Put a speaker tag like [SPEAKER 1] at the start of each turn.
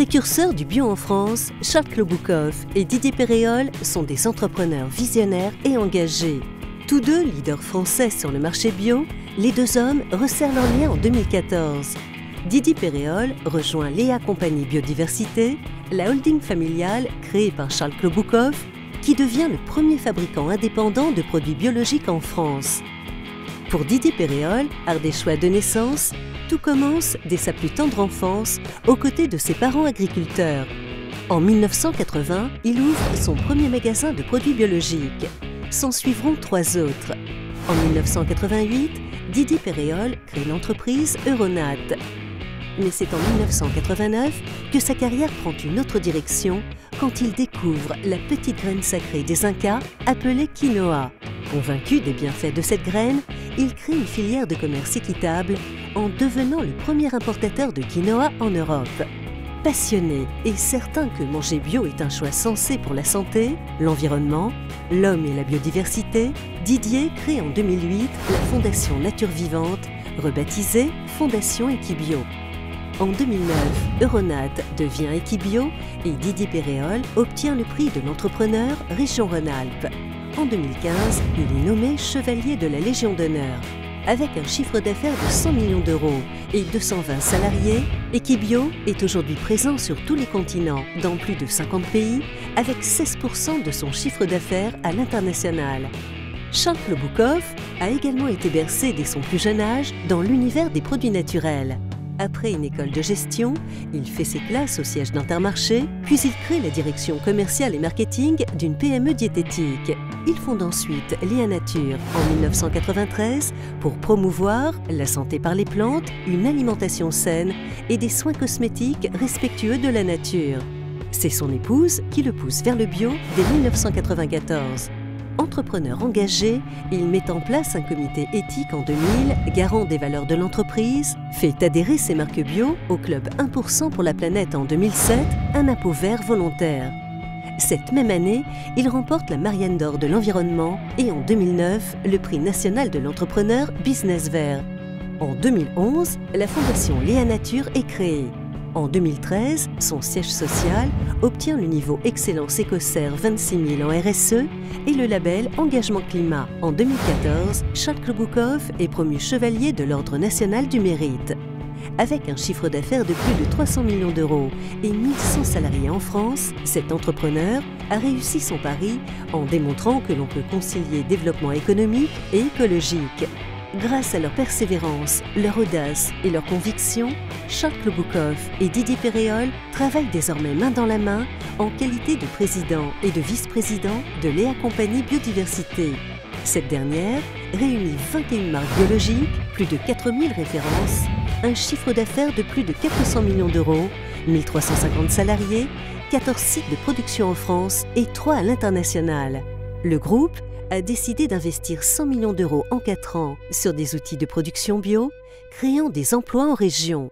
[SPEAKER 1] Précurseurs du bio en France, Charles Kloboukov et Didier Péréol sont des entrepreneurs visionnaires et engagés. Tous deux leaders français sur le marché bio, les deux hommes resserrent leurs liens en 2014. Didier Péréol rejoint Léa Compagnie Biodiversité, la holding familiale créée par Charles Kloboukov, qui devient le premier fabricant indépendant de produits biologiques en France. Pour Didier Péréol, ardéchois de naissance, tout commence dès sa plus tendre enfance, aux côtés de ses parents agriculteurs. En 1980, il ouvre son premier magasin de produits biologiques. S'en suivront 3 autres. En 1988, Didier Péréol crée l'entreprise Euronat. Mais c'est en 1989 que sa carrière prend une autre direction quand il découvre la petite graine sacrée des Incas appelée quinoa. Convaincu des bienfaits de cette graine, il crée une filière de commerce équitable en devenant le premier importateur de quinoa en Europe. Passionné et certain que manger bio est un choix sensé pour la santé, l'environnement, l'homme et la biodiversité, Didier crée en 2008 la Fondation Nature Vivante, rebaptisée Fondation Equibio. En 2009, Euronat devient Equibio et Didier Péréol obtient le prix de l'entrepreneur Région Rhône-Alpes. En 2015, il est nommé chevalier de la Légion d'honneur. Avec un chiffre d'affaires de 100 millions d'euros et 220 salariés, Equibio est aujourd'hui présent sur tous les continents, dans plus de 50 pays, avec 16% de son chiffre d'affaires à l'international. Charles Kloboukov a également été bercé dès son plus jeune âge dans l'univers des produits naturels. Après une école de gestion, il fait ses classes au siège d'Intermarché, puis il crée la direction commerciale et marketing d'une PME diététique. Il fonde ensuite Léa Nature en 1993 pour promouvoir la santé par les plantes, une alimentation saine et des soins cosmétiques respectueux de la nature. C'est son épouse qui le pousse vers le bio dès 1994. Entrepreneur engagé, il met en place un comité éthique en 2000, garant des valeurs de l'entreprise, fait adhérer ses marques bio au club 1% pour la planète en 2007, un impôt vert volontaire. Cette même année, il remporte la Marianne d'or de l'environnement et en 2009, le prix national de l'entrepreneur Business Vert. En 2011, la fondation Léa Nature est créée. En 2013, son siège social obtient le niveau Excellence Écossaire 26 000 en RSE et le label Engagement Climat. En 2014, Charles Kloboukov est promu chevalier de l'Ordre national du mérite. Avec un chiffre d'affaires de plus de 300 millions d'euros et 1100 salariés en France, cet entrepreneur a réussi son pari en démontrant que l'on peut concilier développement économique et écologique. Grâce à leur persévérance, leur audace et leur conviction, Charles Kloboukov et Didier Péréol travaillent désormais main dans la main en qualité de président et de vice-président de Léa Compagnie Biodiversité. Cette dernière réunit 21 marques biologiques, plus de 4000 références, un chiffre d'affaires de plus de 400 millions d'euros, 1350 salariés, 14 sites de production en France et 3 à l'international. Le groupe a décidé d'investir 100 millions d'euros en 4 ans sur des outils de production bio, créant des emplois en région.